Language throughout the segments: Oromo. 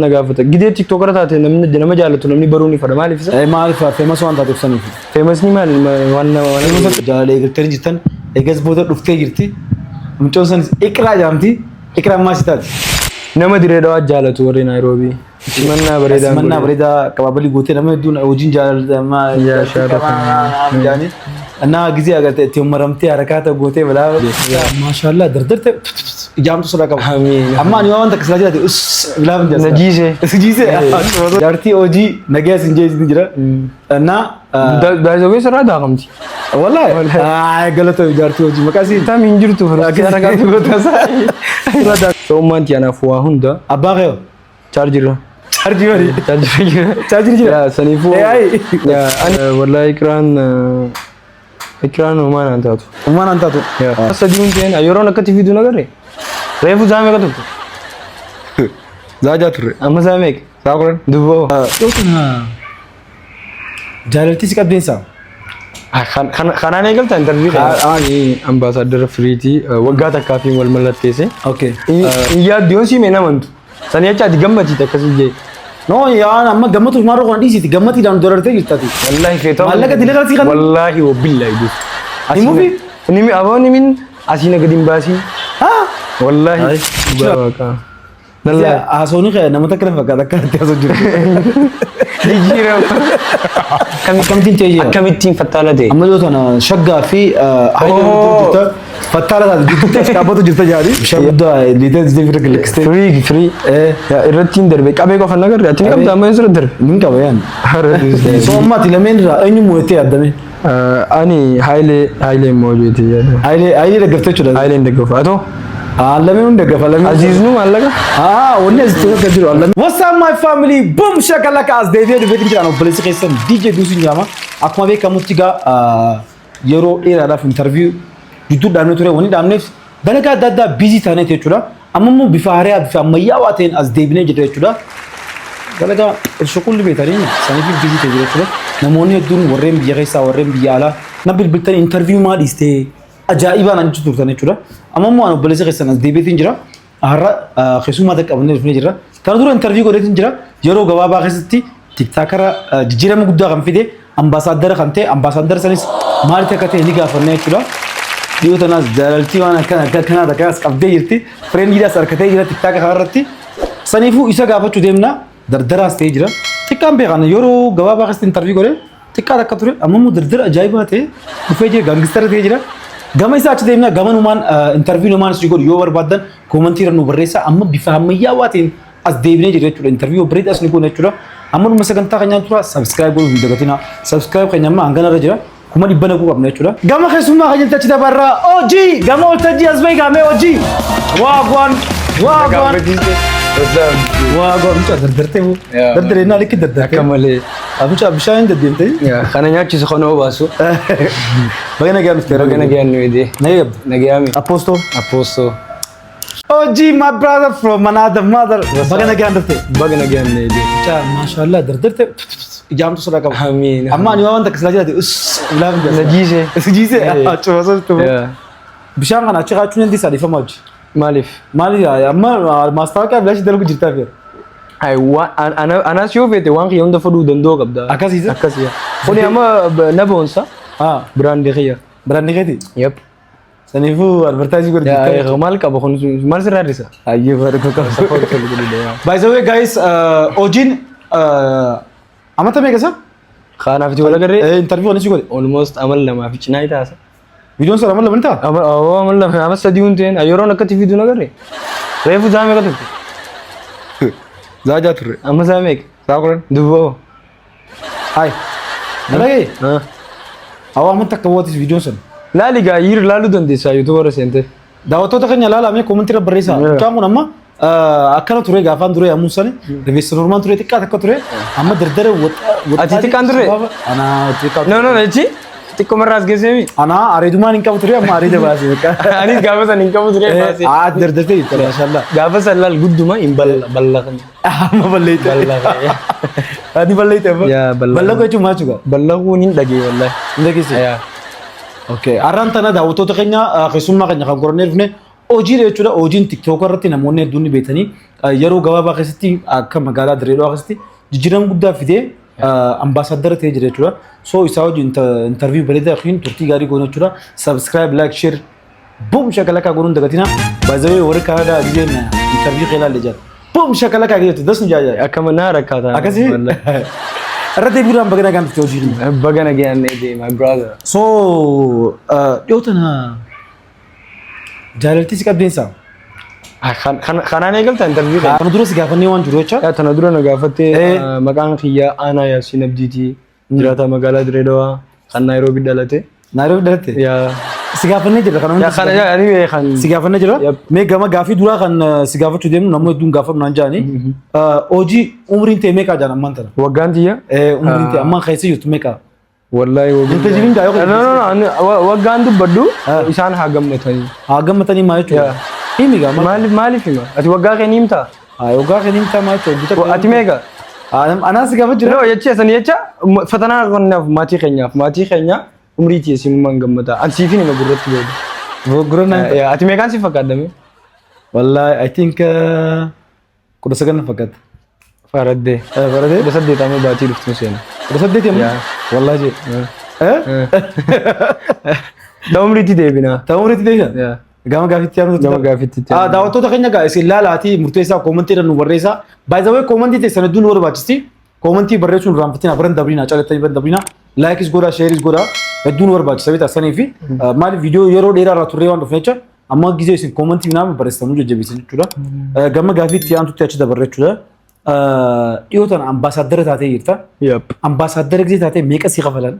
نقافته قديت تيك توك رتات نمنا مجالته نمني بروني فرا مالي فيس ما أعرف فيمس وان تاتو سني فيمس ني مال وانا جالي قلتني جتن إيجاز بودا رفتي جرتي متوسن إكرا جامتي إكرا ما ستات نما ديري دوا جالته وري نيروبي منا بريدا كبابلي قوتي نما دون أوجين جال ما يا شارف يعني أنا جزء أقول تيوم مرمتي حركات قوتي بلا ما شاء الله دردرت جامت صلاة كم آمين أما أنا وانت كسلاجة دي أس بلا من جالس نجيسة جارتي أوجي نجاس نجيس نجرا أنا ده زوجي سرا ده قمتي والله قلت جارتي أوجي مكاسي تام ينجرتو فرا كذا كذا قلت سا سومانتي أنا فوا هوندا أباغيو charger ya sanifu ya ana wallahi ikran وما ننتاتو ya sadiyun ten ayoro nakati video nagare refu zame ka tukto زاجاتر amma zamek ساقرن dubo يوتنا جالتي سكابينسا خانا نيقل تنترفي آني ambassador freeti wagata kafi wal malat kese اوكي iya dionsi mena mantu sani acha digammati takasije نو يا انا ما قمت مره قندي سي قمتي دان دولارتي جتاتي والله كيتو مالك دلغال سي والله وبالله يدوس نيموفي نيمي ابوني من اسينا قديم باسي ها والله بابا نلا اسوني خير نما تكلف بقى ذكرت اسجل يجيرو كم تين تيجي كم تين فتاله دي اما دوت انا شقا في هاي فتاله جبت كابو جبت جاري شبدا ليتس دي فري يا الرتين دربي كابي كو فنغر اتني كم دام يسر در من كويان سو ما تلمين را اني موتي ادمي اني هايلي موجود هايلي دغفتو چدا هايلي دغفا اتو لمن دغف لمن عزيز نو مالك ونس تو كديرو الله واتس اب ماي فاميلي بوم شكلك از ديفيد بيتي جانو بليس كيسن دي جي دوسي جاما اكما بي كموتيغا يرو ايرا دا انترفيو يوتيوب دانو تري وني دامنف بلغا دادا بيزي تاني تيچودا اممو بفاريا بفميا واتين از ديبني جدي تيچودا بلغا الشكل بيتارين ساني بيزي تيچودا نموني دون ورم بيغيسا ورم بيالا نبل بلتن انترفيو ما ديستي اجائبا نانچ تورتاني چودا اممو انو بليس كيسن از ديبي تنجرا هرا خصوما دك ابن فنجرا تردور انترفيو كوري تنجرا يرو غبابا خستي تيك تاكرا جيرم غدا خنفيدي امباسادر خنتي امباسادر سنس مالته كته ليغا فرني چودا ديوتنا جلالتي وانا كان دكاس قبدي يرتي فريند جدا سركتي جدا تيك تاك خررتي سنيفو إيسا غابتو ديمنا دردرا ستيجرا تكام بيغانا يورو غبابا خست انترفيو كوري تكا دكاتوري اممو دردر اجايباتي بفيجي غانغستر تيجرا غما إيسا اچ ديمنا غمن ومان انترفيو نمان سيغور يوور بدن كومنتير نو بريسا اما بفهميا واتين as devine jere chulo interview breed as niko nechulo amon masaganta kanya tura subscribe go video gatina subscribe kanya ma angana rajira kuma dibana ko abne chula gama khesuma kanya tachida barra oji gama ultaji azbay game oji wagwan wagwan cha dardarte ho dardare na lik dardarte kamale abucha bishain dadinte ya khana nyachi sokono basu bagana gam stero bagana gam nuide nayab nagami aposto oji my brother from another mother bagana gam nuide cha mashallah dardarte جامت صلاة كم آمين أما أنا وانت كسلاجة دي ولا من نجيسة أشوف تو بشان أنا أشوف شنو دي سالفة ماج مالي يا أما ما استوى كم ليش دلوك جرتا فير أيوة أنا شوف إيه وان كيوم دفعوا دندو كبدا أكاسيزة فني أما نبونسا براند خير يب سنيفو advertising كوري يا غمال كابو مال سراريسا أيه بارك الله by the way guys أوجين أما تبي كذا خانا في ولا كري انترفيو أنا شو قولي almost عملنا ما في شناي تاسا فيديو صار عملنا بنتا عملنا أما سديون تين أيورو نكتي فيديو نكري ريفو زامي كتبت زاجاتر أما زاميك ساقرن دوبو هاي نلاقي أو أما تكوّت فيديو سن لا لقى يير لا لودن دي سا يوتيوبر سنتر دعوتو تكني لا أمي كومنتير بريسا كم أما أكلنا توري غافان توري أموساني ريفيس نورمان توري تكا توري أما دردرة أتي تكان توري أنا تكا no نجي تكو مرة أسجسمي أنا أريد ما نينكا توري أما أريد باسي بكا أنا جابس نينكا توري باسي دردرة ترى ما شاء الله جابس الله الجود ما إمبال بلغني ما بليت هذه بليت يا بلغ كيف ما شو بلغوا نين دقي والله دقي سي أوكي أران تنا دعوتو تكني خصوم ما كني خام كورنير فني hojii jechuudha hojiin TikTok irratti namoonni hedduun ni beekanii yeroo gabaabaa keessatti akka magaalaa Dirreedhaa keessatti jijjiirama guddaa fidee ambaasaadara ta'ee jira jechuudha. So isaa wajjin interview bareedaa yookiin turtii gaarii goone jechuudha. Subscribe, like, share boom shakalaka gonuun dagatina. By the way warri Kanadaa ajjeen interview qeelaa illee jira. Boom shakalaka geetu dasnu jaaja. Akkama naa rakkaata. Akkasii irratti biraan bagana gaanti hojii. Bagana gaanti my brother. So dhiyootana jaalaltii si qabdeensaa. Kanaan eegalta interview kan. Kana dura si gaafannee waan jiru jecha. Tana dura na gaafattee maqaan kiyya Aanaa Yaasiin Abdiitii jiraata magaalaa Dirreedhaa kan Naayiroobii dhalate. Naayiroobii dhalate? Yaa. Si gaafannee jira kana hundi. Kana yaa ani beekan. Si gaafannee jira? Mee gama gaafii duraa kan si gaafachuu deemnu namoonni hedduun gaafatu naan jaani. Hojii umriin ta'e meeqa jaan ammaan tana? Waggaan tiyya? Umriin ta'e ammaan keessa jirtu meeqa? Wallahi waggaan dubbaddu isaan haa gammatanii. Haa gammatanii maa jechuudha? Himi gaa maaliif hima? Ati waggaa kee ni himtaa? Waggaa kee ni himtaa maa jechuudha? Ati meeqa? Anaa si gaafachuu jira? Jecha fatanaa qonnaaf maatii keenya umrii tiyeessimummaan gammataa. Ati siifin hima gurratti beeku. Gurratti? Ati meeqaan si fakkaatame? Wallahi I think 19 fakkaata. Faraddee. Faraddee? 18 amma baatii dhuftu seena. 18 amma? Wallahi jee. Da umriitti deebina. Da umriitti deebina? Gama gaafitti yaanu gama gaafitti. Daawwattoota keenya gaa isin ilaalaati murteessaa koomantii irra nu barreessaa. By the way koomantii teessan hedduu nu barbaachisti. Koomantii barreessuun irraanfatina biran dabrina calattanii biran dabrina. Laayikis godhaa sheeris godhaa hedduu nu barbaachisa beektaa sanii fi maaliif viidiyoo yeroo dheeraa irraa turree waan dhufne jecha amma gizee isin koomantii naama barreessanuu jajjabeessan jechuudha. Gama gaafitti yaantutti achi dabarre jechuudha. Dhiyootaan ambaasaadara taatee jirta. Ambaasaadara gizee taatee meeqa si kafalan?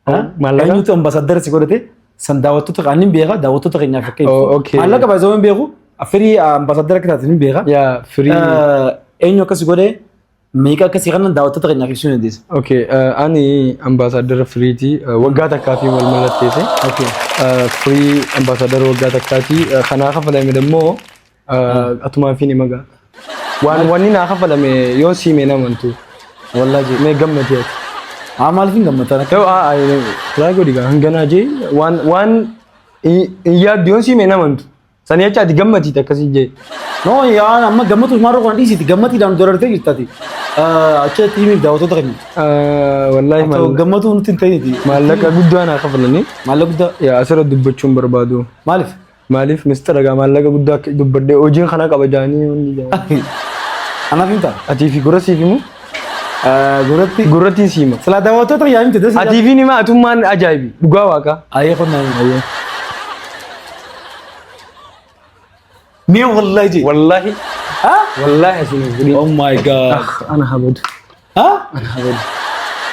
Eenyutu ambaasaadara si godhate? San daawwattoota kan inni beeka daawwattoota keenyaaf akka ibsu. Maallaqa baay'ee hin beeku. Firii ambaasaadara akka taate hin beeka. Firii. Eenyu akkasii godhee meeqa akkasii kanan daawwattoota keenyaaf ibsuu ni dandeessa. Ani ambaasaadara firiiti waggaa takkaa fi wal mallatteesse. Firii ambaasaadara waggaa takkaati. Kanaa kafalame immoo atumaa fi ni magaa. Wanni naa kafalame yoo siimee namantu. Wallaahi mee gammadee. Maaliif hin gammadan akka? Raa godhi gaa hanganaa jee waan yaaddu yoon siimee namantu. Sani jecha ati gammatiiti akkasii jee. No yaa amma gammatuuf maaroo kan dhiisiti gammatiidhaan dorartee jirtati. Achatti himiif daawwattoota keenya. Wallaahi maal gammatu nuti hin ta'initi. Maallaqa guddaa naa kafalanii. Maallaqa guddaa? Yaa asirra dubbachuun barbaadu. Maaliif? Maaliif mistara gaa maallaqa guddaa dubbadhee hojiin kana qaba jaanii hundi jaanii. Anaaf hin ta'a? Atii fi gurra siif himu? Gurratti siima. Sila daawwattoota yaa himte dasi. Atii fi nima atummaan ajaa'ibi dhugaa waaqa. Ayyee qonnaan ayyee. Mee wallahi jee. Wallahi. Wallahi asuma gudi. Oh my god. Ana habadu. Ana habadu.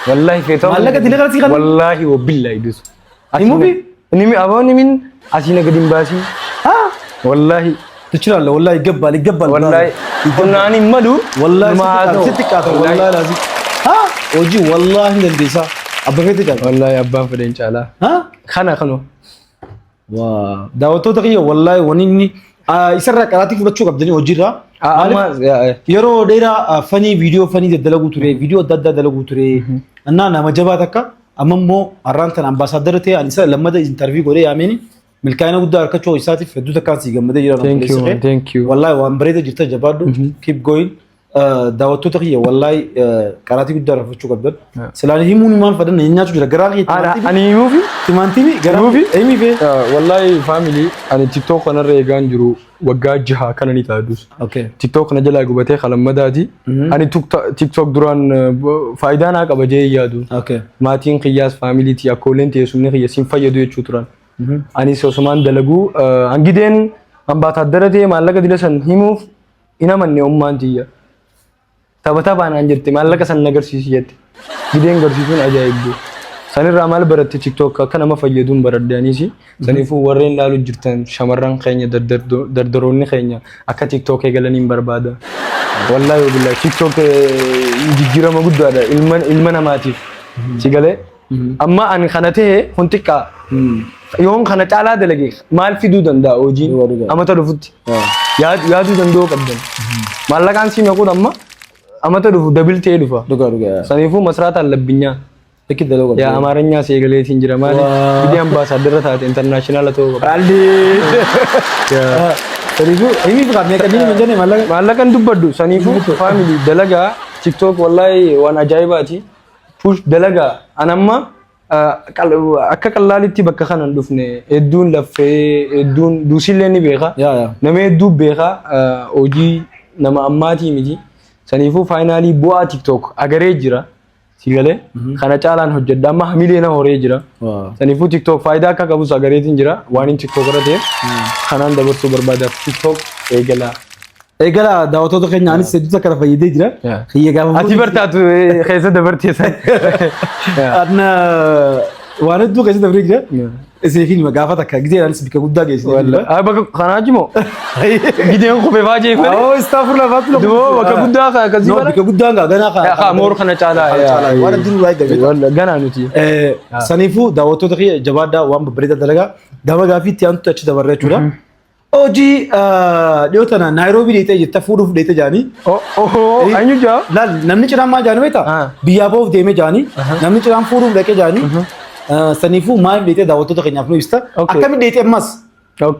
Wallahi feetoo. Maallaqa dile kana si kan. Wallahi wabillahi dus. Himuufi? Nimi aboo nimin asina gadi hin baasi. Wallahi. Tuchiralla wallahi gabbal. Wallahi. Qonnaan malu. Wallahi sitti qaata wallahi lazi. Hojii wallahi hin dandeessa. Abba feete jala. Wallahi abbaan fedhen caalaa. Kana kanoo. Waa daawwattoota kiyya wallahi wani inni isarraa qaraatii fudhachuu qabdanii hojiirraa. Yeroo dheeraa fanii viidiyoo fanii daddalaguu ture viidiyoo adda addaa dalaguu ture. Annaa nama jabaa takka amma immoo har'aan tan ambaasaadara ta'e ani isa lammada interview godhee yaameen milkaa'ina guddaa harkachuu isaatiif hedduu takkaan si gammadee jira. Thank you. Wallahi waan bareeda jirta jabaadhu. Keep going. Daawwattoota kiyya wallahi qaraatii guddaa rafachuu qabdan. Silaan himuun maal fadan nyaachuu jira garaa kiyya. Ani himuufi? Timaantiimi garaa emi fee. Wallahi family ani TikTok kanarra eegaan jiru waggaa 6 kana ni taadus. TikTok kana jalaa gubatee qalammadaati. Ani TikTok duraan faayidaa naa qaba jee yaadu. Maatiin kiyyaas family ti akkooleen teessumni kiyya siin fayyadu jechuu turan. Ani sosumaan dalaguu hangideen ambaasaadara ta'e maallaqa dila san himuuf ina manne ummaan tiyya. Taphataa baanaan jirti maallaqa san agarsiisi jette. Gideen garsiisuun ajaa'ibdu. Sanirraa maal baratte TikTok akka nama fayyaduun baraddaaniisi. Saniifuu warreen laalu jirtan shamarran keenya dardaroonni keenya akka TikTok eegalaniin barbaada. Wallahi wabillahi TikTok jijjiirama guddaadha ilma namaatiif. Si galee amma ani kana ta'e kun xiqqaa. Yoon kana caalaa dalage maal fiduu danda'a hojiin amata dhufutti. Yaaduu danda'uu qabdan. Maallaqaan siima kun amma amata dhufu dabil ta'ee dhufa. Saniifuu masraataan labbinyaa. أكيد لو يا أمارنيا سيغلي تنجرا مالي بدي أمباسادر تاعت انترناشونال تو علي سنيفو إيمي فقط ميكانين من جنة مالك أن دبدو سنيفو فاميلي دلقا تيك توك والله وانا جايباتي push dalaga anamma akka qallaalitti bakka kana dhufne hedduun laffee hedduun duusillee ni beeka nama hedduu beeka hojii nama ammaatii miti saniifuu faayinaalii bu'aa tiktok agaree jira sigalee kana caalaan hojjedha amma hamilee na horee jira saniifuu tiktok faayidaa akka qabus agareetiin jira waan inni tiktok irra ta'eef kanaan dabarsuu barbaadaaf tiktok eegalaa. Eegala daawwattoota keenya anis hedduutu akka fayyadee jira. Xiyya gaafa ati bartaatu keessa dabarteessan. Adna waan hedduu keessa dabaree jira. Isin gaafa takka gidee anis bika guddaa geessine. Walaa bakka kanaa jimoo. Gideen kophee faajee fedhe. Oo istaafur lafaatu lafa. Doo bakka guddaa akkasii bala. Bika guddaa ganaa kaa. Haa moor kana caalaa. Waan hedduu raayit dabee. Walaa ganaa nuti. Saniifuu daawwattoota keenya jabaadhaa waan babbareedaa dalagaa gama gaafiitti aantu achi dabarree jechuudha. Hojii dhiyootana Naayiroobii deetee jirta fuudhuuf deetee jaanii. Eenyu jaa? Laal namni ciraan maal jaanii beektaa? Biyyaa bahuuf deemee jaanii. Namni ciraan fuudhuuf dhaqee jaanii. Saniifuu maaliif deetee daawwattoota keenyaaf nu ibsita. Akkamitti deetee ammas?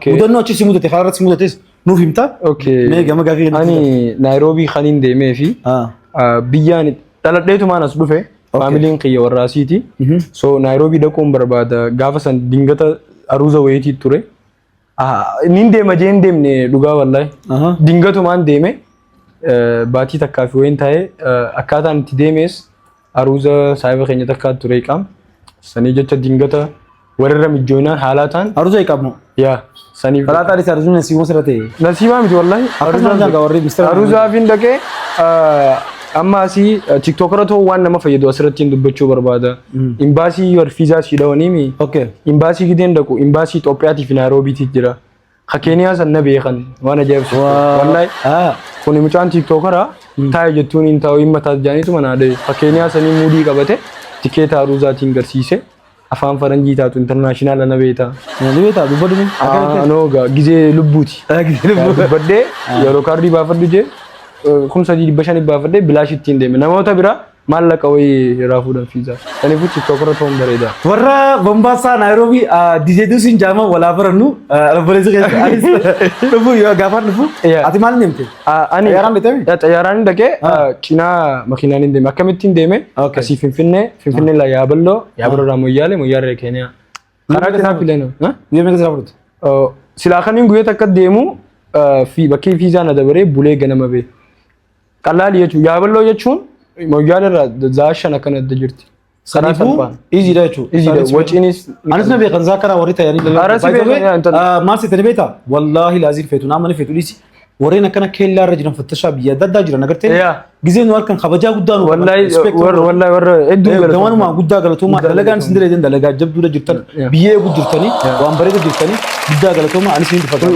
Mudannoo achi si mudate karaa irratti si mudates nuuf himta. Mee gama gaafii ani Naayiroobii kaniin deemee fi biyyaan dhaladheetumaan as dhufe faamiliin kiyya warraasiiti. So Naayiroobii dhaquun barbaada gaafa san dingata aruuza wayiitii ture. Nin deema jeen deemne dhugaa wallahi dingatumaan deeme baatii takkaa fi wayin taa'ee akkaataan itti deemes aruuza saayiba keenya takkaa ture qaam sanii jecha dingata warra mijoonaan haalaataan aruuza qaabno yaa sanii haalaataan isa aruuza nasiiboo sirra ta'e nasiibaa miti wallahi aruuza fi dhaqee amma asii tiktok irra ta'uu waan nama fayyadu asirratti dubbachuu barbaada. Imbaasii yor fiizaa si dhawanii mi? Imbaasii gideen dhaqu imbaasii Itoophiyaatii fi Naayiroobiitii jira. Ka Keeniyaa san na beekan waan ajaa'ibsu. Wallahi kun mucaan tiktokeraa taa'e jettuun hin taa'u hin mataas jaaniitu mana adee. Ka Keeniyaa sanii muudii qabate tikeeta aruuzaatiin garsiise afaan faranjii taatu intarnaashinaala na beeta. Na beeta dubbadhu. Anooga gizee lubbuuti. Dubbadhee yeroo kaardii baafadhu jee. Kumsa di bashan baafadhe bilaashittiin deeme namoota bira maallaqa wayii raafuudhaan fiizaa kaniifuu tiktok irra ta'uun bareeda. Warra Bombaasaa Naayiroobii dijeeduusin jaama walaa barannu alboleessi keessa dhufu yoo gaafaan dhufu ati maal deemte? Ani xayyaaraan deetami? Xayyaaraan dhaqee cinaa makiinaan hin deeme akkamittiin deeme asii Finfinnee la Yaaballoo irraa Moyyaalee Keeniyaa. Karaa cinaa filan. Guyyaa meeqa siraa fudhate? Silaa kaniin guyyaa takka deemu bakkee fiizaa na dabaree bulee ganama bee. Qallaali jechuun Yaaballoo jechuun Moyyaalee irraa zaashan akkana adda jirti. Saniifuu iziidha jechuudha. Iziidha waciinis. Anis na beekan zaa kana warri taa'anii lalala. Maal seetanii beektaa? Wallaahi laaziin feetu nama ni feetu dhiisi. Warreen akkana keellaa irra jiran fattashaa biyya adda addaa jiran agartee. Gizeen nu harkan kabajaa guddaa nu. Wallaahi warra hedduu galatooma. Gamanuma guddaa galatooma. Dalagaan isin direedan dalagaa jabduudha jirtan. Biyyee eeguu jirtanii waan bareeda jirtanii guddaa galatooma anis ni dufata.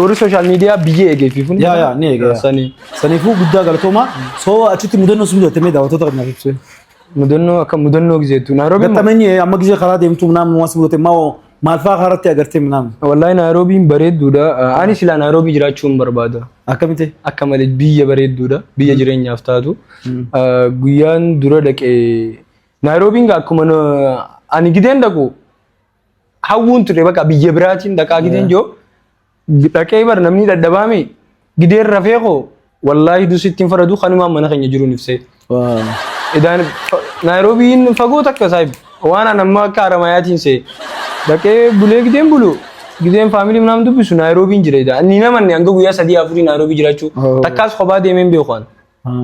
Warri sooshaal miidiyaa biyyee eegeeffiifun. Yaa ni eegee. Saniifuu guddaa galatooma. Soo achitti mudannoo sun mudatamee daawwattoota kanaaf ibsee. Mudannoo akka mudannoo gizeetu Naayiroobii. Gattamanii amma gizee karaa deemtu naam waas mudate maal fa'aa karaatti agartee naam. Wallahi Naayiroobiin bareedduudha. Ani silaa Naayiroobii jiraachuun barbaada. Akkamitti? Akka malee biyya bareedduudha. Biyya jireenyaaf taatu. Guyyaan dura dhaqee Naayiroobiin akkuma ani gideen dhaqu hawwuun ture bakka biyya biraatiin dhaqaa gideen joo dhaqee bar namni dadhabaame gideen rafeeqoo wallahi dusittiin faradu kanumaan mana keenya jiruun ibsee. Idaan Naayiroobiin fagoo takka saayib waan anamma akka Haramaayyaatiin see dhaqee bulee gideen bulu gideen faamilii naam dubbisu Naayiroobiin jira idaan ni namanne hanga guyyaa 3-4 Naayiroobii jiraachuu takkaas kophaa deemeen beekan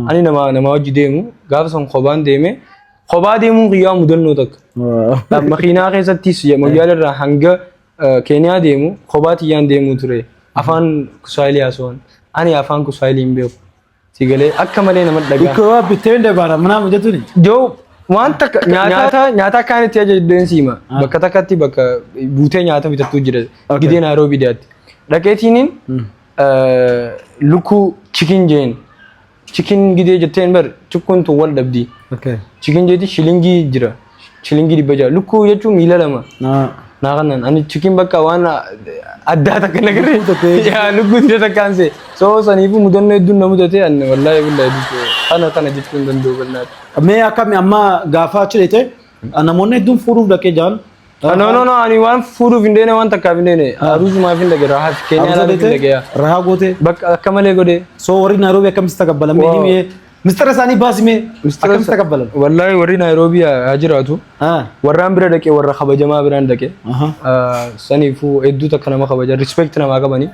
ani nama wajji deemu gaafa san kophaan deeme kophaa deemuun guyyaa mudannoo takka makiinaa keessattis Moyyaalee irraa hanga Keeniyaa deemu kophaa tiyyaan deemuu ture afaan Kusaayilii haasawaan ani afaan Kusaayilii hin beeku. Sigalee akka malee nama dhagaa. Ikkoo biteen dabaara mana mujatuni. Joo waan takka nyaata kan itti ajajadeen siima. Bakka takkatti bakka buutee nyaata bitattuu jira. Gidee Naayiroobii daatti. Dhaqeetiniin lukkuu chikin jeen. Chikin gidee jetteen bar chukkuun tun wal dhabdi. Chikin jeeti shilingii jira. Shilingii 600. Lukkuu jechuun miila 2. ناقنا أنا تشكين بكا وأنا أداتا كنا كري يا لقول جتا كانسي سو سنيفو مدن يدون نمودتي أن والله بالله أنا جتكون دندو بالنات मैं आका मैं अम्मा गाफा चले थे नमोने दुम फुरूफ डके जान no ani wan furu vindene wan takka vindene aruz ma vindage raha kenya la vindage ya रहा गोते bak kamale gode सो वरी नारोबी कम इस्तकबल में ये मिस्टर सानी बास में कम इस्तकबल wallahi wari nairobi hajiratu हां warran bira dake warra khabajama biran dake sanifu eddu takana ma khabaja respect na ma gabani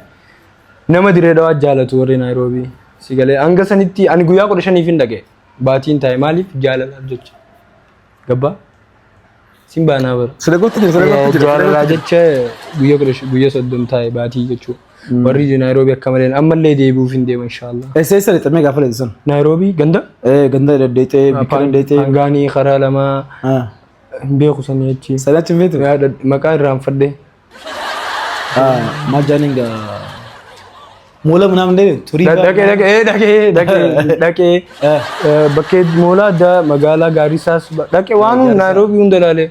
nama dire da jalatu wari nairobi sigale anga sanitti ani guya ko shani vindage batin tay malif jalala jech gabba simba na bar सलगोत jalala jech guya soddum tay bati jechu warri nairobi kamalen amalle deebu finde inshallah ऐसे ऐसे तमे गाफले सन nairobi ganda गंदा डेटे बिकन डेटे pangani kharalama हां be khusani yachi सलाच में तो maka ram fadde ما जानेगा مولا منام دي थोड़ी dake bakke mola da magala garisas dake wanu nairobi undalale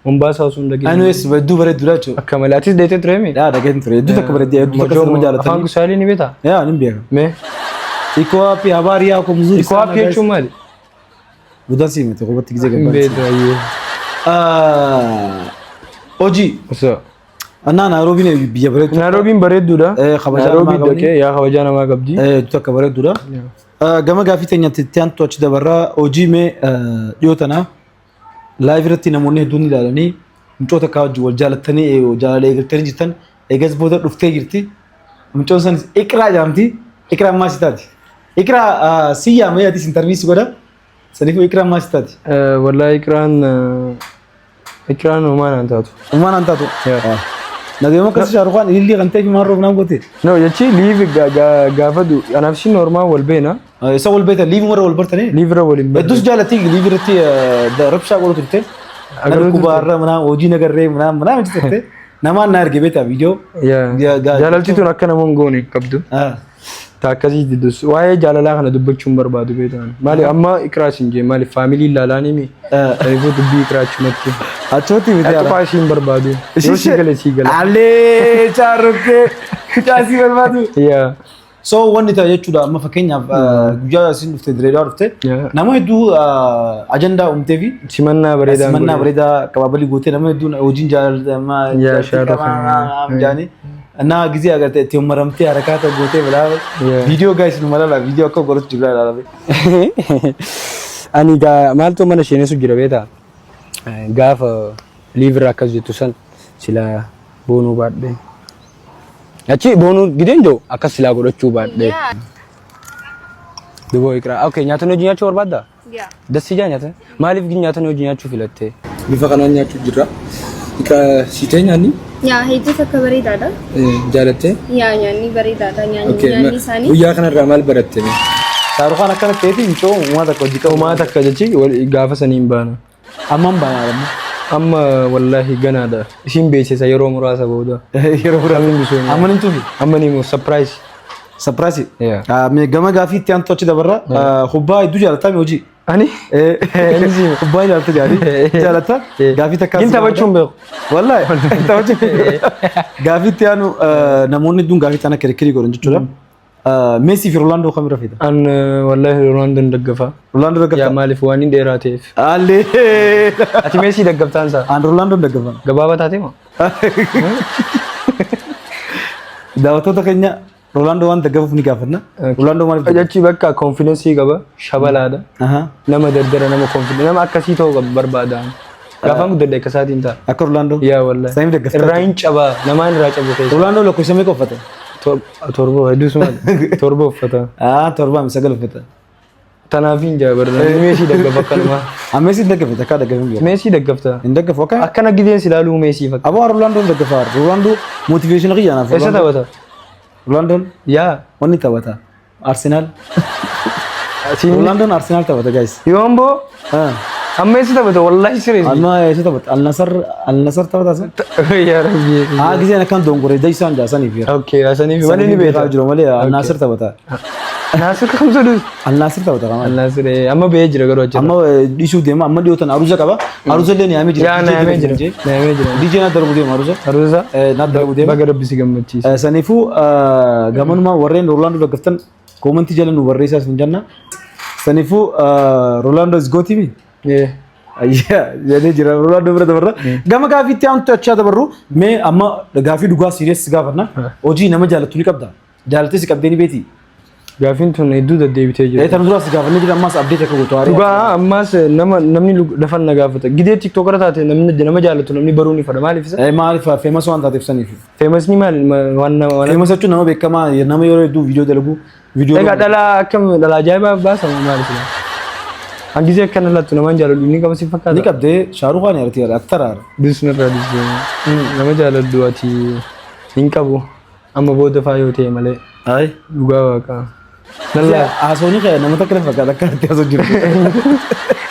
mombasa usundage انا اس بدو بري دولاتو kamalatis dete treme لا ده كنت فريد دو تكبر دي دو تكسر مجالات fangu sali ni beta يا نبيا me iko api habari yako mzuri iko api chumali budasi mete ko batik zega beto aye oji so انا نairobi ne biya bare nairobi baredu da khabajana nairobi dake ya khabajana ma gabdi دو تكبر دولا gama gaafitanya tityan to achi dabarra oji me dhiyotana live irratti namoonni hedduun ilaalanii mucoota kaa wajjin wal jaalatanii jaalallee eegaltanii jirtan eegas booda dhuftee jirti mucoon san iqraa jaamti iqraa ammaa sitaati iqraa siyyaa mee ati interview si godha saniifuu iqraa ammaa sitaati wallahi ikran umaan antatu umaan antaatu nagayoma kasi shaaruqaan ililli kan ta'e maan roobnaan goote no jechi live gaafadu anafsi normal wal beena isa wal beeta liivi warra wal bartanii livra walin heddus jaalatii liivi irratti rabshaa godhu turte nama kubaarra manaa hojii nagarree manaa miti turte namaan na arge beeta viidiyoo jaalalti tun akka namoon goone qabdu ta akkasii diddus waa'ee jaalalaa kana dubbachuun barbaadu beetan maali amma ikraa sin jee maali faamilii ilaalaanii mi ta'eefuu dubbii ikiraachumatti achooti miti akka isiin barbaadu yoo si gale si gala allee chaarukkee chaasii barbaadu yaa so wanni ta'a jechuudha amma fakkeenyaaf guyyaa isin dhufte direedaa dhufte nama hedduu ajandaa uumtee fi simannaa bareedaa qabaabalii gootee nama hedduun hojiin jaalatamaa jaanii እና ጊዜ አገርተ ተመረምቴ አረካተ ጎቴ ብላ ቪዲዮ ጋይስ ነው ማላላ ቪዲዮ እኮ ጎሮት ጅብላ አላለ አኒ ጋ ማልቶ ማነ ሸኔሱ ጅረቤታ ጋፍ ሊቭራ ከዚቱ ሰን ሲላ ቦኑ ባደ ያቺ ቦኑ ግዴንጆ አከስ ሲላ ጎዶቹ ባደ ድቦ ይቅራ ኦኬ ኛተ ነው ጂኛቹ ወርባዳ ያ ደስ ይጃኛተ ማሊፍ ግኛተ ነው ጂኛቹ ፍለቴ ቢፈቀናኛቹ ጅራ ይቃ ሲተኛኒ yaa hedduu akka bareedaadha. Jaalattee? Nyaanni bareedaadha. Nyaanni isaanii. Guyyaa kanarraa maal baratte? Shaaruqaan akkana ta'eeti mucoo uumaa takka hojii qabu. Uumaa takka jechi gaafa saniin baana. Amman baana amma wallaahi ganaadha. Isin beeksisa yeroo muraasa booda. Yeroo muraasa. Amman hin tufi? Amman himu surprise. Surprise? Mee gama gaafii itti aantu achi dabarra hubbaa hedduu jaalatame hojii. Ani? Hubbaa jaalata jaali. Jaalata? Gaafii takka. Gin taphachuun beeku. Wallahi taphachuun beeku. Gaafii itti aanu namoonni hedduun gaafii itti aanu kirikiri godhan jechuudha. Meesii fi Roolaandoo kamirra fida? An wallaahi Roolaandoon daggafa. Roolaandoo daggafa? Yaa maaliif waan hin dheeraa ta'eef. Allee. Ati Meesii daggaftaan isaa? An Roolaandoon daggafa. Gabaabaa taatee moo? Daawwattoota keenya Roolaandoo waan daggafuuf ni gaafanna. Roolaandoo maaliif? Jechi bakka konfiidensii qaba shabalaadha. Nama dardara nama konfiidensii nama akkasii ta'uu barbaadan. Gaafaan guddadha akka isaatiin ta'a. Akka Roolaandoo? Yaa wallaahi. Saayim daggaftaa? Irraa hin cabaa namaan irraa cabu keessa. Roolaandoo lakkoofsa meeqa uffata? Torba hedduu suma torba uffata. Torba sagal uffata. Tanaaf hin jaabarra Meesii daggafa akkanuma. Meesii daggafta akka daggafin biira. Meesii daggafta. Hin daggafu akka? Akkana gideen silaaluu Meesii fakkaata. Aboo Roolaandoon daggafaa. Roolaandoo motiveeshinii qiyyaanaaf. Eessa taphata? Roolaandoon? Yaa. Wanni taphata? Arsenaal. Roolaandoon Arsenaal taphata guys. Yoombo? amma eessa taphata wallaahi siree. Amma eessa taphata? Al-Nasar taphata san? Yaa rabbi. Giseen akkan dongore daysaan jaasaniif. Okay jaasaniif malee ni beeka. Jiru malee Al-Nasar taphata. Naasir kam sadus. Al-Naasir ta'u ta'ama. Naasir amma ba'ee jira garuu achi. Amma dhiisuu deema amma dhiyootan aruuza qaba. Aruuza illee ni yaamee jira. Yaa naamee jira. Naamee jira. DJ na darbu deema aruuza. Aruuza. Na darbu deema. Baga rabbi si gammachiisa. Saniifuu gamanuma warreen Roolaandoo daggaftan koomantii jala nu barreessaa sun jenna. Saniifuu Roolaandoo is gootiimi. Ayyaa jedhee jira Roolaandoo bira dabarra. Gama gaafiitti aantu achaa dabarru mee amma gaafii dhugaa siiriyees gaafanna. Hojii nama jaallattu ni qabda. Jaallattee si qabdee ni beeti. Gaafiin tun hedduu deddeebitee jira. Tan duraas gaafannee jira ammas abdeet akka gootu haaree. Dhugaa ammas namni lafan na gaafata. Gidee tiktokara taate nama jaallattu namni baruu ni fada maaliif isa? Maaliif feemas waan taateef saniif. Feemas ni maal waan feemas jechuun nama beekamaa nama yeroo hedduu viidiyoo dalagu. Egaa dhalaa akkam dhalaa ajaa'ibaa baasamu maaliif isa? Hangizee akkana lattu namaan jaaladhu ni qaba si fakkaata? Ni qabdee Shaaruqaan yarti aktaraara. Bilisnirraa nama jaaladhu ati hin qabu amma booda faayoo ta'e malee. Ay dhugaa waaqaa. Nalla haasawni kaya nama takka fakkaata akka itti haasoo jiru.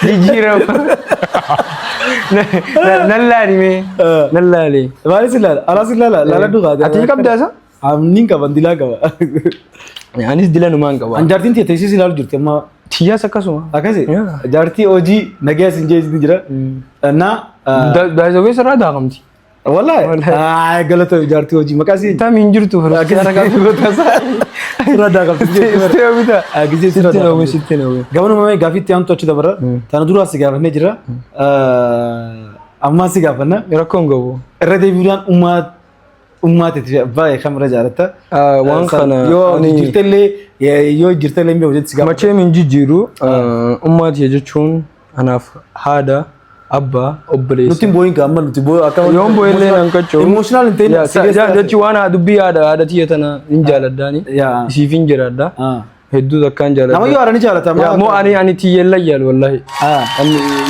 Jijjiirama. Nallaali mee? Nallaali. Maalis ilaala? Alaas ilaala? Laala dhugaa. Ati ni qabdaa isa? Amniin qaba dilaa qaba. Anis dila numaan qaba. Anjaartiin tiyya teessis ilaalu jirti amma. Tiyyaas akkasuma. Akkasi? Jaartii hojii nagaya sin jeesni jira. Na. Daazawee sirraa daaqamti. Wallahi galata jaartii hojii maqaa si tam hin jirtu ragaa goota isaa irra daaqamti jechuudha bita agizee sirra daaqamti sitti nawe gabaabuma mee gaafiitti aantu achi dabara tana duraas si gaafannee jira amma si gaafanna rakkoon qabu irra deebiidhaan ummaatiif baay'ee kamira jaalatta waan kana yoo jirtellee mee hojjetti si gaafanna machee min jijjiiru ummaati jechuun anaaf haadha abbaa obboleessa. Nuti booyin amma nuti booyin akka yoon booyin lee nan kacho. Emotional hin ta'in. Jechi waan dubbii haadha tiyya tana hin jaaladdaani. Isiif hin jiraadda. Hedduu takkaan jaaladda. Nama yoo haadha ni jaallata. Moo ani tiyyeen layyal wallahi.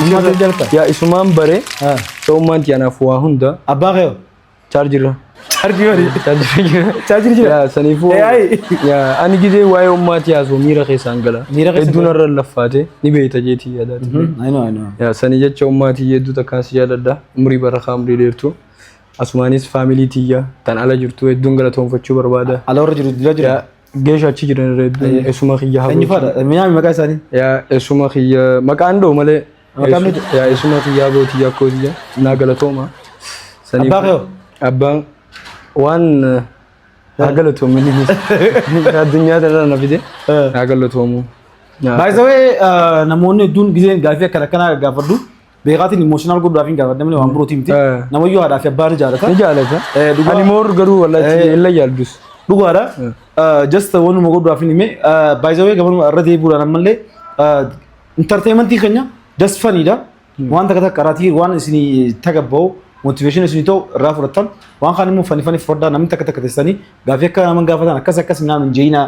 Isumaan jaalata. Yaa isumaan bare. Ta'ummaan tiyanaaf waa hunda. Abbaa kee chaarjirra. Chaarjirri jira. Yaa saniifuu. Yaa ani gidee waa'ee ummaatii haasoo miira keessaan gala. Hedduun irra laffaate ni beeyta jeetii yaadaati. Yaa sanii jecha ummaatii hedduu takkaan si jaaladda. Umurii barakaa umurii dheertu. Asumaanis faamilii tiyya tan ala jirtu hedduun galatoonfachuu barbaada. Ala warra jiru dila jira. Geesha achi jiran irra hedduun eessuma kiyya haa Eenyu faadha? Miyaami maqaa isaanii? Yaa eessuma kiyya maqaan dhoo malee. Yaa eessuma kiyyaa bootiyyaa kootiyya naa galatooma. Abbaa kee abbaan waan galatoomuu ni addunyaa irra na fide galatoomuu. By the way namoonni hedduun giseen gaafii akkana gaafadhu beekaatiin emotional godhuudhaaf hin gaafadhu namni waan birootii miti namayyuu haadhaa fi abbaa ni jaalata. Ni jaalata. Ani moor garuu wallahi illa yaaldus. Dhugaadha. Just wanuma godhuudhaaf hin hime by the way gabaabuma irra deebi'uudhaan ammallee entertainmentii keenya just funniidha. Waan takka takka qaraatii waan isinii tagabba'u motivation isinii ta'u irraa fudhattan waan kaan immoo fani foddaa namni takka takka teessanii gaafii akka naman gaafatan akkas naan hin jeeyina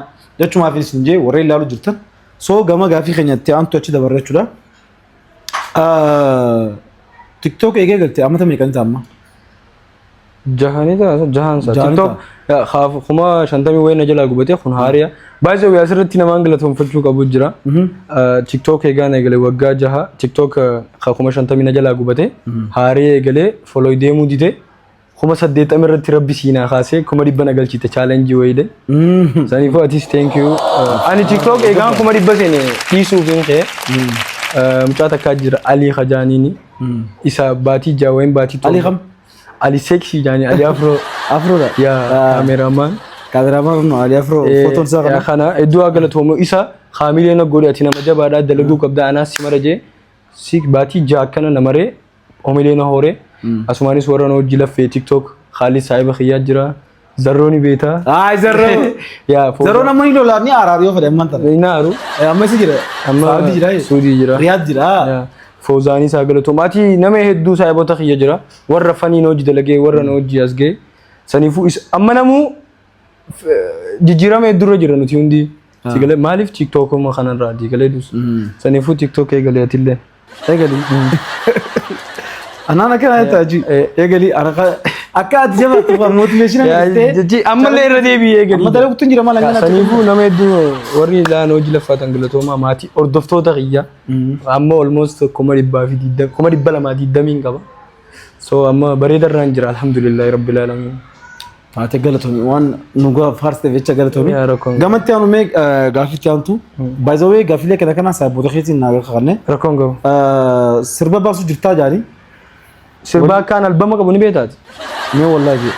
jechumaaf isin jee warreen ilaalu jirtan so gama gaafii keenyatti aantu achi dabarra jechuudha. TikTok eegee galtee amma tamii kan taa'amma. Jahansa TikTok kuma shantamii wayina jalaa gubatee kun haariya baay'ee wayyaa asirratti namaan galatoonfachuu qabu jira. TikTok eegaan eegalee waggaa jaha TikTok kuma shantamii na jalaa gubatee haariya eegalee follow deemuu dide kuma 80 irratti rabbi siinaa kaasee kuma 100 na galchite challenge wayide. Saniifuu atis thank you. Ani TikTok eegaan kuma 100 seene dhiisuuf hin kee mucaa takkaa jira Alii Khajaaniini isa baatii jaaween baatii Alii kam? Ali sexy jani Ali Afro da ya cameraman no Ali Afro foton sa ya kana edu agalatomo isa khamile na gori atina majabada dalagu qabda ana simaraje sik bati jakana namare omile na hore asmani swarano jilafe TikTok Khalid Saiba khiya jira zarroni beta ay zarro ya zarrona mani lo la ni arabiyo fade manta inaru amma sigire amma Saudi jira Riyadh jira Fawzaanii saagalato maatii nama hedduu saayibota kiyya jira warra fanii hojii dalagee warra hojii asgee saniifuu amma namuu jijjiirama heddurra jira nuti hundi sigalee maaliif TikTok uma kanarraa digalee dus saniifuu TikTok eegalee atillee eegalii anaan akkana taaju eegalii akka ati jabaatu motiveeshinal jechi ammallee irra deebi'ee eegalii amma dalaguutu jira maal angana saniifuu nama hedduu warri laan hojii laffatan galatooma maatii hordoftoota kiyya amma almost kuma 220 qaba so amma bareedarraan jira alhamdulillahi rabbil alamin Ate galatoomii waan nu faarsite jecha galatoomii. Yaa rakkoon. Gamatti aanu mee gaafitti aantu. By the way gaafilee kana saabota keetiin naa qaqqabne. Rakkoon qabu. Sirba baasuu jirtaa jaanii. Sirbaa kaan albama qabu ni beektaati. Mee wallaahi.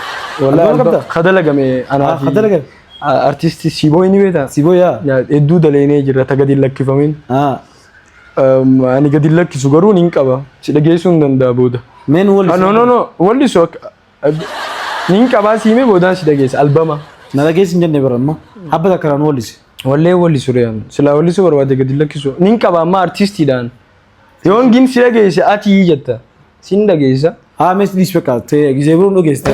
Wallaahi kadalagame anaa fi Kadalagame. artisti Siboo ni beektaa. Siboo yaa. Hedduu daleenee jira ta gadi lakkifamin. Ani gadi lakkisu garuu ni qaba. Si dhageessuu hin danda'a booda. Meen wallisu. No wallisu ni qaba siimee boodaan si dhageessa albama. Na dhageessi hin jenne baramma. Habba takkaraan wallisi. Wallisu reeyaan. Sila wallisu barbaade gadi lakkisu. Ni qaba amma artistiidhaan. Yoon gin si dhageesse ati jetta. Sin dhageessa. Mes dispeka te gizee biroon dhageessa.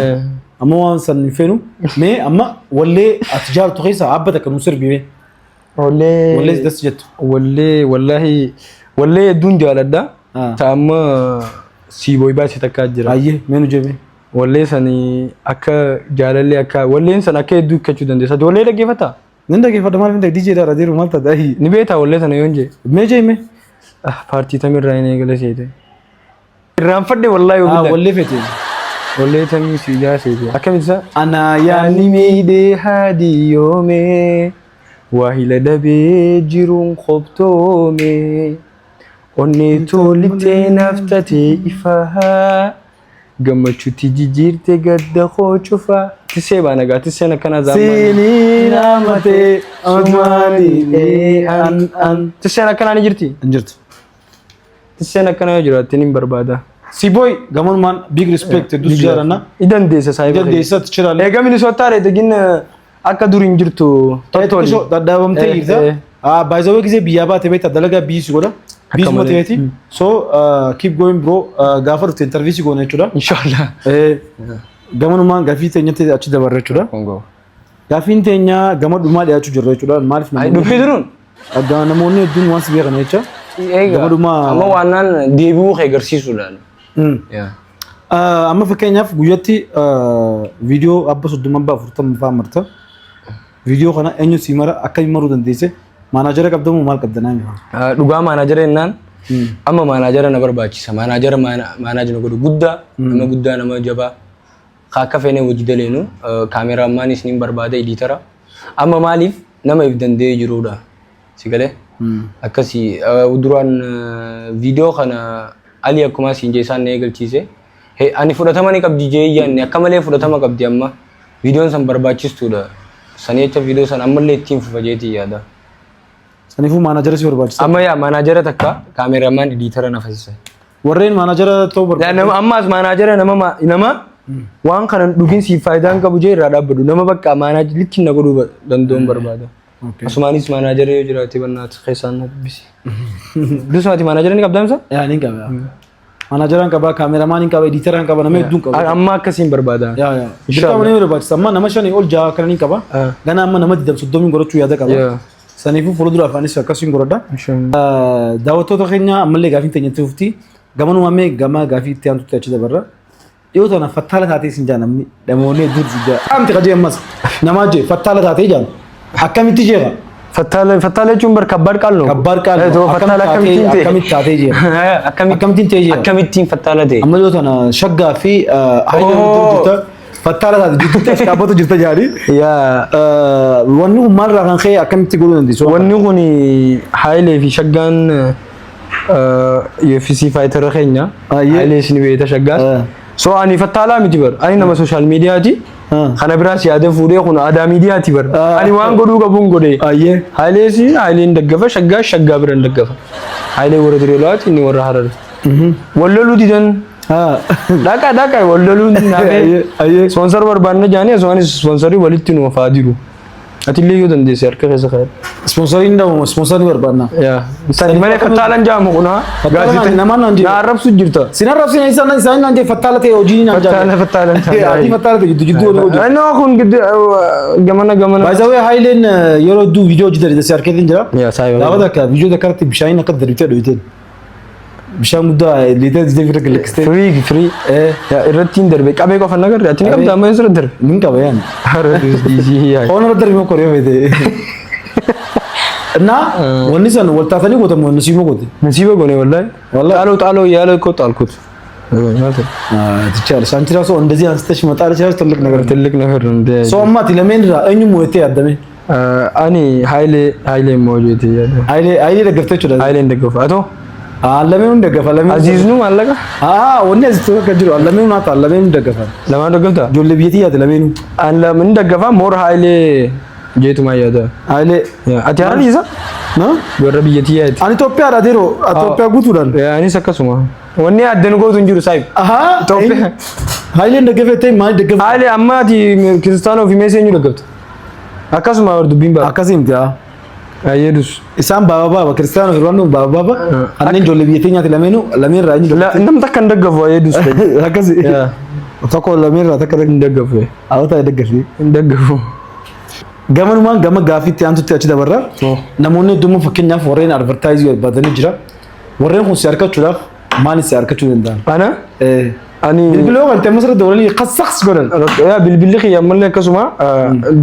Amma waan san hin feenu. Mee amma wallee ati jaalatu keessa habba takka nu sirbiime. Wallee das jettu. Wallee hedduun jaaladha. Taa'amma Siboo baasii takkaa jira. Ayyee meenu jebe. Wallee sanii akka jaalallee akka walleen san akka hedduu hiikkachuu dandeessa. Wallee dhaggeeffataa? Nan dhaggeeffadha maal hin DJ dha radiiru maal ta'a? Ni beektaa wallee sana yoon jee? Mee jee mee? Paartii tamirraa hin eegale seete. Irraanfadhe wallaahi yoo bilaa. Wallee feete. Wallee tamii si jaaseete. Akkamitti Ana yaani miidhee haadhi yoomee waahila dhabee jiruun qobtoomee onnee tolitee naftatee ifaa gammachuutti jijjiirte gadda koo cufaa. Tisee baa nagaa tiseen akkana zaamaan. Siinii naamatee Sumaanii an. Tiseen akkanaa ni jirti? Hin jirtu. Tiseen akkanaa yoo jiraatte ni barbaada. Siboy gamonumaan big respect dus jaaranna. Idan deessa saayiba. Idan deessa tichiraalee. Egaa Minnesota reetegin akka duriin jirtu tottoli. Dadhabamtee jirta. By the way gisee biyyaa baate beektaa dalagaa biyyi si godha. Biyyi moteeti. So keep going bro. Gaafa dhufte interview si goona jechuudha. Inshallah. Gamonumaan gaafii teenyatti achi dabarra jechuudha. Gaafiin teenya gama dhumaa dhiyaachuu jirra jechuudha. Maaliif namoonni dhufee jiruun? Namoonni hedduun waan si beekan jecha. Egaa amma waanaan deebi'uu agarsiisuudhaan. Amma fakkeenyaaf guyyaatti viidiyoo abba 30 fa'aa marta. Viidiyoo kana eenyu si mara akka maruu dandeesse maanaajara qabdamu maal qabdanaa mi'a? Dhugaa maanaajara jennaan amma maanaajara na barbaachisa. Maanaajara godhu guddaa nama guddaa nama jabaa akka feenee hojii daleenu kaameraamaanis ni barbaada editara. Amma maaliif nama if danda'ee jiruudha. Si galee? Akkasii duraan viidiyoo kana Ali akkuma siin jeesaan na eegalchiise. Ani fudhatama ni qabdi jeeyyaanne akka malee fudhatama qabdi amma. Viidiyoon san barbaachistuudha. Sanii jecha viidiyoo san ammallee ittiin fufa jeetii yaada. Saniifuu maanaajara si barbaachisa. Amma yaa maanaajara takka kaameramaan editara na fayyisa. Warreen maanaajara ta'uu barbaachisa. Ammaas maanaajara nama waan kana dhuginsi faayidaan qabu jee irraa dhaabbatu. Nama bakka maanaajara litti na godhuu danda'uun barbaada. Asumaanis maanaajara yoo jiraate bannaati keessaan na dubbisi. Dusumaati maanaajara ni qabdaamsa? Yaa ni qaba. Maanaajara qaba, kaameramaan qaba, editara qaba, nama hedduun qaba. Amma akkasiin barbaada. Dirqama ni barbaachisa. Amma nama shanii ol jaha kana ni qaba. Gana amma nama 30 godhachuu yaada qaba. Saniifuu fuuldura afaanis akkasiin godhadha. Daawwattoota keenya ammallee gaafii teenyatti fufti. Gamanuma mee gama gaafii itti aantutti achi dabarra. Dhiyoo tana fattaala taatee sin jaa namni namoonni hedduun si jaa. Amti qajee ammas namaa jee fattaala taatee jaan. Akkamitti jeeqa? Fattaala jechuun bar kabbaad qaal noo. Kabbaad qaal noo. Akkamitti taatee jeeqa? Akkamittiin ta'e jeeqa? Akkamittiin fattaala ta'e? Amma dhiyoo tana shaggaa fi hayyamtuu jirta. Fattaala taatee jirtu as dhaabbatu jirta jaari. Wanni kun maalirraa kan ka'e akkamitti godhuu dandeessu? Wanni kun haayilee fi shaggaan UFC fighter keenya. Haayilee isin beekta shaggaan. So ani fattaalaa miti bar. Ani nama social mediaati. Kana biraas yaada fuudhee kun aadaa miidiyaati bar. Ani waan godhuu qabuun godhee. Haayileen daggafa shaggaa biraan daggafa. Haayilee warra direelaati inni warra harar. Walloluu didan. Dhaqa walloluu naafee. Sponsor barbaanna jaanii asumaanis sponsorii walitti nu ofaa jiru. Atillee yoo dandeesse harka keessa kaa'e. Sponsoriin dhabu sponsorii barbaanna. Sani malee fattaalaan jaamu kuna. Gaazexaa namaan naan jedhu. Na arrabsu jirta. Sin arrabsin isaan naan jedhe fattaala ta'e hojii naan jaallatu. Fattaalaan ta'e. Ati fattaala ta'e jidduu hojii. Noo kun gamana. Baay'ee haayileen yeroo hedduu viidiyoo hojii darbee harkeetiin jira. Saayiba. Daawwata akka viidiyoo dakkaratti bishaaniin akka darbitee dhohiteen. Bishaan guddaa liitee didee bira galaksitee. Free. Irratti hin darbe qabee qofa nagarre ati ni qabda amma isa darbe. Nin qaba yaan. Oona darbe moo koree fayite. Na wanni san waltaatanii gootamu nasiiba goote. Nasiiba goone wallahi. Xaaloo yaala koo xaalkutu. ትችላለሽ። አንቺ ራሱ እንደዚህ አንስተሽ መጣል ይችላል። ትልቅ ነገር ነው እንደ ሰው አማት ለምን እኙ ሞቴ ያደመ አኒ ሃይሌ ሞጆቴ ሃይሌ ደገፍተች ወደ ሃይሌ እንደገፋ አቶ ለምን እንደገፋ ለምን አዚዝ ነው አለቃ ወኔ እዚህ ከጅሩ ለምን ናታ ለምን እንደገፋ ለማን ደገፍታ ጆል ቢቲ ያት ለምን አን ለምን እንደገፋ ሞር ሃይሌ ጄቱ ማያታ ሃይሌ አቲያራል ይዛ ነው ወረብ ቢቲ ያት አን ኢትዮጵያ ራዴሮ ኢትዮጵያ ጉቱ ዳል ያኒ ሰከሱማ ወኔ አደንጎቱ እንጅሩ ሳይብ ኢትዮጵያ ሃይሌ እንደገፈተ ማን ደገፈ ሃይሌ አማቲ ክርስቲያኖ ፊሜሴኙ ደገፍታ አካሱማ ወርዱ ቢምባ አካሲም ያ አየዱስ ኢሳም ባባ ክርስቲያኖ ፊርዋኑ ባባ አንን ጆል ቢቲኛ ለምን ራኝ እንደም ተከ እንደገፉ አየዱስ አካሲ ያ ተኮ ለምን ራ ተከ እንደገፉ አውታ እንደገፉ እንደገፉ ገመኑማን ገመ ጋፊት ያንቱት ያቺ ደበራ ነሞኔ ደሞ ፈከኛ ፎሬን አድቨርታይዝ ባደነ ጅራ ወሬን ሁን ሲያርከቹላፍ ማን ሲያርከቹ እንዳን አና አኒ bilbilo ante masra dawlani qasax godan ya bilbili khiyamle kasuma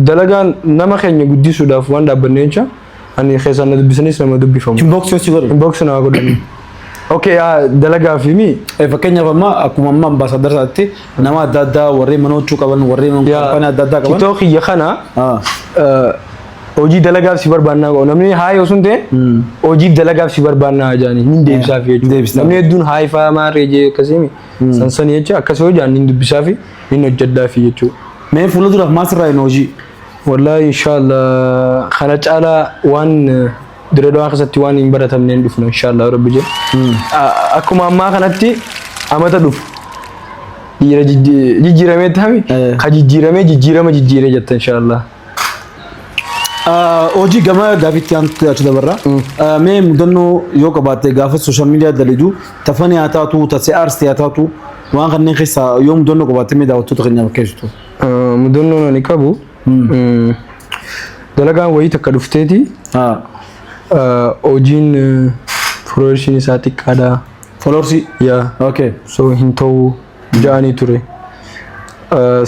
dalagan nama khenya gudisu daf wanda banencha ani khesana business na madubbi famu inbox yo sigor inbox na godan okay ya dalaga fimi fakenya fama akuma mamma ambassador satti nama dada warre manochu qaban warre man company dada qaban to khiyana oji dalaga si barbanna go namni hay osunte oji dalaga si barbanna ajani min debisa fi namni dun hay fa ma reje kasimi sansani yecha akaso jani dubisa fi min ojjada fi yechu me fuludura masra inoji wallahi inshallah khana chala wan diredo akhasati wan imbaratam nen dufna inshallah rabbi je akuma amma khanati amata duf yira jijirame tami jijirame jijire jatta inshallah oji gama gafit yant achi dabarra me mudano yo qabate gafat social media dalidu tafani atatu tasiars atatu wan khanni khisa yom mudano qabate me dawtu tkhnya kesto mudano ni kabu dalaga wayi takadufteti ojin flourishing sati kada folorsi ya okay so hinto jani ture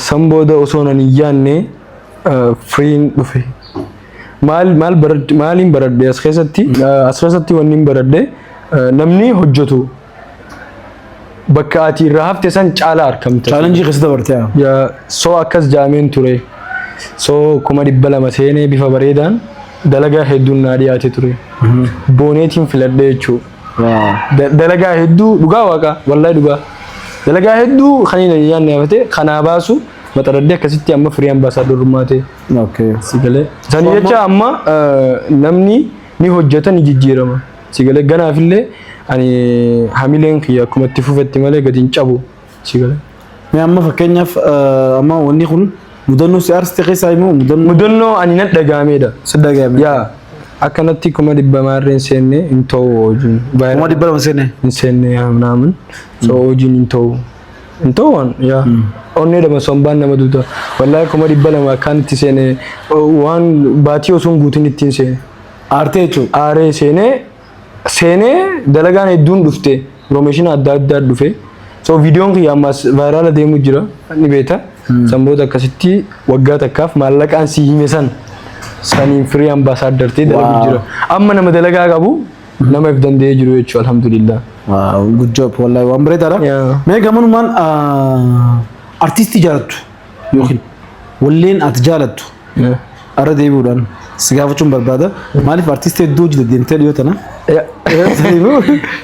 samboda osona ni yanne free dufe maalin baradhe as keessatti asirratti wanni baradhe namni hojjetu bakka ati irraa hafte san caalaa argamte challenge keessa dabarte yaa soo akkas jaameen ture soo 200 seenee bifa bareedaan dalagaa hedduun naa dhiyaate ture booneetiin filadhe jechuu dalagaa hedduu dhugaa waaqa wallahi dhugaa dalagaa hedduu kanina yaanne hafate kanaa baasu mataradde akkasitti amma free ambassador rumate okay sigale sani jecha amma namni ni hojjeta ni jijjiirama sigale ganaafillee ani hamileen kiyya akkuma itti fufetti malee gadi hin cabu sigale me amma fakkeenyaaf amma wanni kun mudannoo si arste keessa himu mudannoo ani nan dhagaamedha sadagaame yaa akkanatti 200 maarreen seenne hin ta'u hojiin 200 seenne hin seenne naamun so hojiin hin ta'u Intawan ya onne da masomban na maduta wallahi kuma dibbala ma kan ti sene wan bati osun gutin tin sene artecho are sene dalagan edun dufte promotion adda dufe so video ngi amas viral demu jira ni beta samboda kasiti wagga takaf malakan si himesan sani free ambassador te dalagu jira amma na dalaga gabu nama ifdan de jiru yecho alhamdulillah wow good job wallahi wa amre tara me gaman man artist jaratu yokin wallen atjalatu arade budan sigafachum barbada malif artist doji de dentel yotana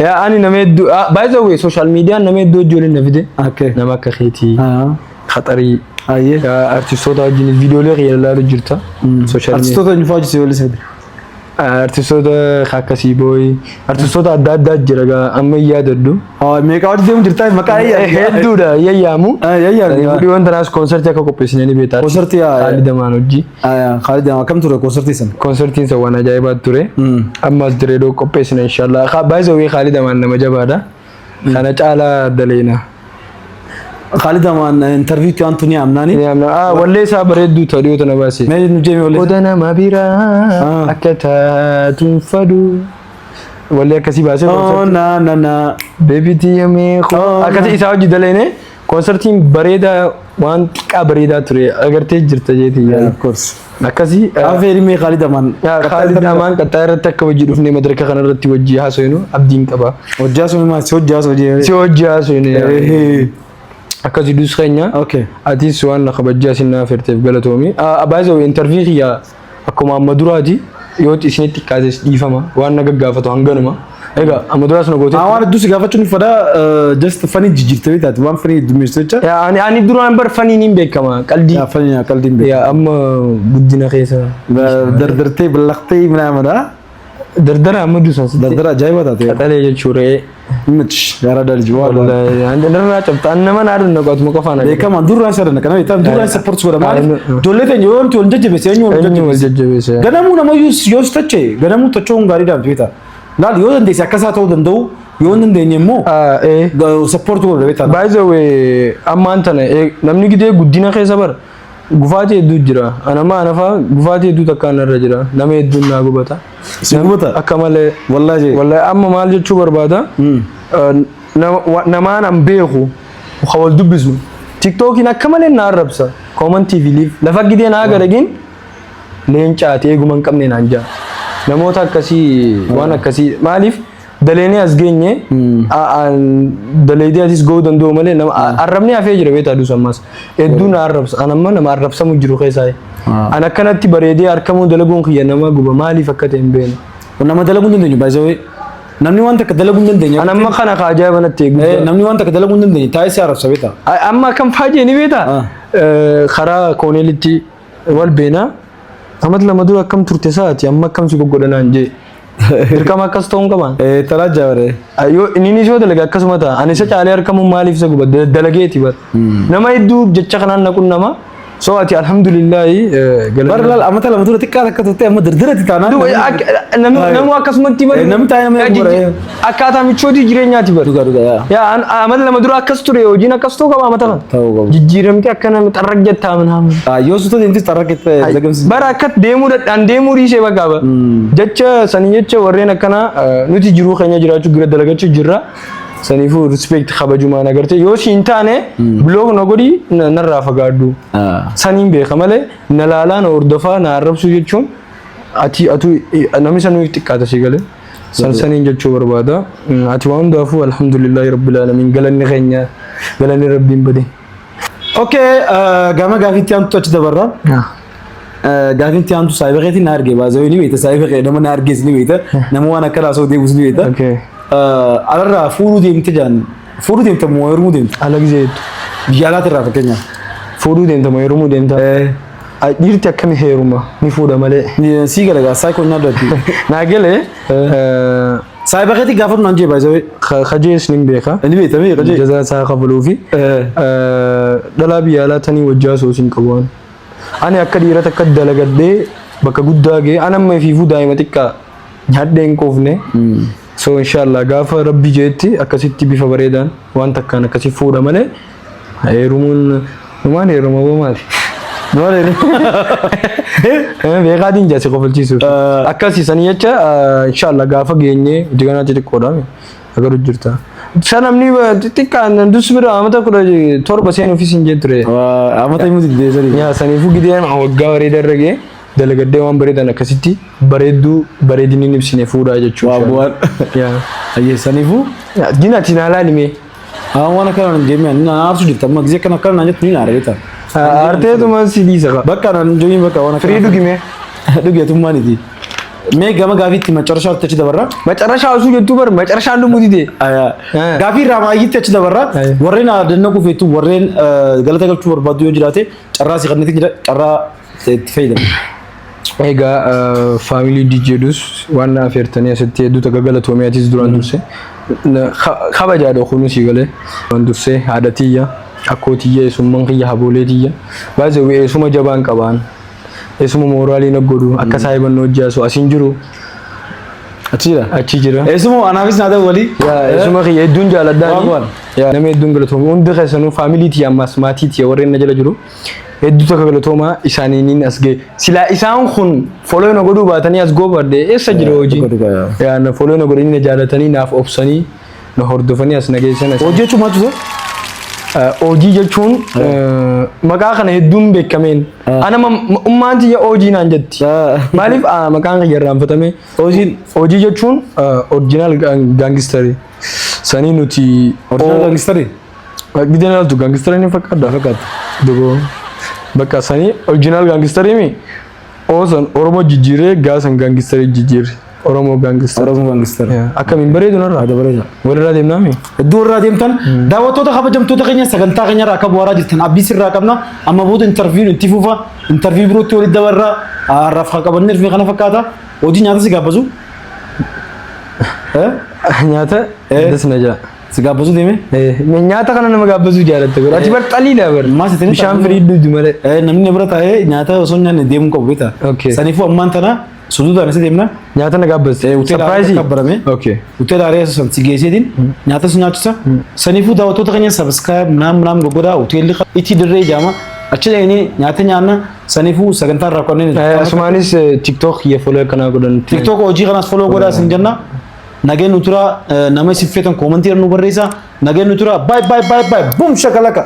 ya ani name by the way social media name doji wala nafide okay nama ka khiti khatari aye artistoota wajjin viidiyoolee qiyyaallaa jirta social media artistoota ni faajisi wala sadi artistoota akkasii booyi artistoota adda jira amma yaadaddu meeqa wajji deemu jirta maqaa hedduudha yayyaamu viidiyoon tanaas konsertii akka qopheessinanii beektaa konsertii Khalid Amaan hojii Khalid Amaan kam ture konsertii san konsertiin san waan ajaa'ibaa ture ammas direedoo qopheessina inshallah baay'ee wee Khalid Amaan nama jabaadha kana caalaa daleena Khalid Amaan interview ti Anthony amnani walle sa bareeddu tadiyoo tana baase me nujemi walle odana mabira akata tunfadu walle akasi baase na baby ti yame akati isa hojii daleene konsertiin bareedaa waan xiqqaa bareedaa ture agartee jirta jeeti of course akkasii afeeri mee Khalid Aman Khalid Aman qaxxaa irratti akka wajji dhufnee madaraka kana irratti wajji haasofnu abdiin qaba hojjaasu ma si hojjaasu si wajji haasofnu akkasii dus keenya atis waan na kabajjaa sinna ferteef galatoomi abaazo interview ya akkuma amma duraati yoo isinitti qaases dhiifama waan na gaggaafatu hanganuma ega amma duraas na goote waan dus gaafachuun fada just fani jijjiirtee taati waan fani dumeessicha ya ani duraan bar fani nin beekama qalbii ya fani qalbii beekama ya amma guddina keessa dardartee ballaqtee mana dardara amma dusan dardara ajaa'iba taate qaxalee jechuudha mich yaara dalji wallahi andarra cabta annama na adun naqatu maqafana beekama duraan sadana kana itam duraan support godha maal dollete yoon to jajjabeese eenyu wal jajjabeese ganamu nama yus tache ganamu tachoon gaarii dhaan beeta laal yoo dandeesse akkasaa ta'uu danda'u yoo dandeenye immoo support godha beeta by the way ammaan tana namni gidee guddina keessa bara gufaati hedduu jira anama anafa gufaati hedduu takkaan irra jira nama hedduun naa gubata si gubata akka malee wallahi amma maal jechuu barbaada namaan an beeku wal dubbisu tiktokiin akka malee na arrabsa comment tv liif lafa gidee naa garagin leencaati eeguma hin qabne naan jaa namoota akkasii waan akkasii maaliif daleeni as geenye daleedii asis ga'uu danda'u malee nama arrabni hafee jira beetaa dus ammas hedduu na arrabsa anamma nama arrabsamu jiru keessaa an akkanatti bareedee harkamuu dalaguun kiyya nama guba maaliif akka ta'e hin beekne nama dalaguun dandeenyu baay'ee namni waan takka dalaguun dandeenyu anamma kana kaajaa'iba natti eegu namni waan takka dalaguun dandeenyu taa'ee si arrabsa beetaa amma kan faajee ni beetaa karaa kooneelitti wal beenaa amat lama dura akkam turte saati amma akkam si goggodhanaan jee dirqama akkas ta'uun qaban talajaa bare yoo inni soo dalaga akkasuma ta'a ani isa caalee harkamuun maaliif isa guba dalageeti bar nama hedduu jecha kanaan naqun nama so ati alhamdulillahi barlaal amata lama dura xiqqaa akka turte amma dirdirati taanaan namu akkasumatti bar namni taa'ee namni gurre akkaataa michooti jireenyaati bar yaa amata lama dura akkas ture hojiin akkas ta'uu qaba amata kana jijjiiramte akka nama xarraq jettaa manaamu yoo suuta deemtis xarraqette zagamsi bara akka deemuu dadhaan deemuu dhiisee baqaaba jecha sanii jecha warreen akkana nuti jiruu keenya jiraachuu gira dalagachuu jirra sanifu respect khabajumaan agarte yoo siin taane blog no godi narraa fagaaddu saniin beeka malee na laalaan hordofaa na arrabsu jechuun ati namni sanuu xiqqaata si gale saniin jechuu barbaada ati waan hundaafuu alhamdulillahi rabbil alamin galanni keenya galanni rabbiin bade okay gama gaafitti aantu achi dabarra gaafitti aantu saayibareetiin na arge baazoo ni beeta saayibare nama na argees ni beeta nama waan akka raasoo deebus ni beeta okay alarraa fuudhuu deemte jaan fuudhuu deemte moo heerumuu deemte ala gizeetu biyya alaati irraa fakkeenya fuudhuu deemte moo heerumuu deemta dhiirti akkami heeruma ni fuudha malee sii galagaa saa koo nyaadatti naa galee saayibareetii gaafatu naan jee baay'ee kajees nin beeka ni beekame kajee jazaa isaa kafaluu fi dhalaa biyya alaa tanii wajjaa soosiin qabu ani akka dhiirata akka dalagadhee bakka guddaa ga'e anamma fiifuu daa'ima xiqqaa nyaadheen qoofne so inshallah gaafa rabbi jeetti akkasitti bifa bareedaan waan takkaan akkasi fuudha malee heerumuun numaan heeruma maali beekaatiin jaasi qofalchiisuuf akkasi sanii jecha inshallah gaafa geenye diganaatti xiqqoodha agaruu jirta sanamni xiqqaan dus bira amata 17 seen ofiisiin jee ture amata himuuti deesanii yaa saniifuu gideen waggaa bareeda irra ga'e dalagadee waan bareedan akkasitti bareedduu bareedinni ibsine fuudhaa jechuudha. Waa bu'aan. Yaa. Ayyeessaniifu. Dinati na laalime. Waan akkana hin deemee na aarsu jirta amma gisee kana akkana jettu ni naare beektaa. Arteetuma si dhiisa. Bakka naan joogin bakka waan Firii dhugime. Dhugeetummaaniti. Mee gama gaafiitti macarashaa achi dabarra. Macarashaa osoo jettuu bar macarashaan dhumuuti ta'e. Gaafii irraa maayitti achi dabarra warreen aadannoo kufeetu warreen galata galchuu barbaadu yoo jiraate carraa si qannetti jira carraa itti fayyadamu. Egaa faamilii DJdus waan afeertanii asitti hedduu takka galatoomiyaatiis duraan durse kabajaadha kunuusi galee waan durse haadha tiyya akkootiyya eessummaan kiyya haboolee tiyya baay'ee eessuma jabaan qabaan eessuma mooraalii naggodhu akka saayibannoo hojjaasu asiin jiru achi jira eessuma anaafis naa ta'u walii eessuma kiyya hedduun jaaladhaani nama hedduun galatoomu hundi keessanuu faamilii tiyya ammas maatii tiyya warreen na jala jiru hedduu takka galatooma isaaniin as ga'e silaa isaan kun foloo na godhuu baatanii as goobadde eessa jira hojii na foloo na godhanii na jaalatanii naaf obsanii na hordofanii as nageessan hojjechuu maatu hojii jechuun maqaa kana hedduun beekameen ana ummaanti hojii naan jetti maaliif maqaan kiyya irraanfatame hojii jechuun original gaangistari sanii nuti Original gaangistari? gidan altu gaangistari ni fakkaata dubo bakka sanii original gaangistari mi osan oromo jijjiiree gaasan gaangistari jijjiirre Oromoo gaangistari. Akkamiin bareedu narraa bareeda. Walirraa deemnaa mi? Iddoo irraa deemtan daawwattoota kabajamtoota keenya sagantaa keenya irraa akka bu'aaraa jirtan abdii sirraa qabna amma booda intarviiwwan itti fufa intarviiwwan birootti walitti dabarraa har'aaf haa qabannee dhufee kana fakkaata hojii nyaata si gaabbasu? Nyaata dasna jaa. Si gaabbasu deeme? Nyaata kana nama gaabbasuu jaalatte godha. Ati bar xaliidha bar. Bishaan firii dhugdu malee. Namni bira taa'ee nyaata osoo nyaanne deemuu qabu beektaa? Saniifuu ammaan tana suduudhaan isa deemna. Nyaata na gaabbase. Surprise kabbarame. Hoteela Ariyaa san si geesseetiin nyaata sun nyaachisa. Saniifuu daawwattoota keenya subscribe naam godhaa hoteelli itti dirree jaama. Achi dhaqnee nyaata nyaanna saniifuu sagantaa irraa qonneen. Asumaanis TikTok yee follow kanaa godhan. TikTok hojii kanaas follow godhaa sin jenna. Nageen nutura nama siffeetan koomantii nu barreessa. Nageen nutura bye. Boom shakalaka.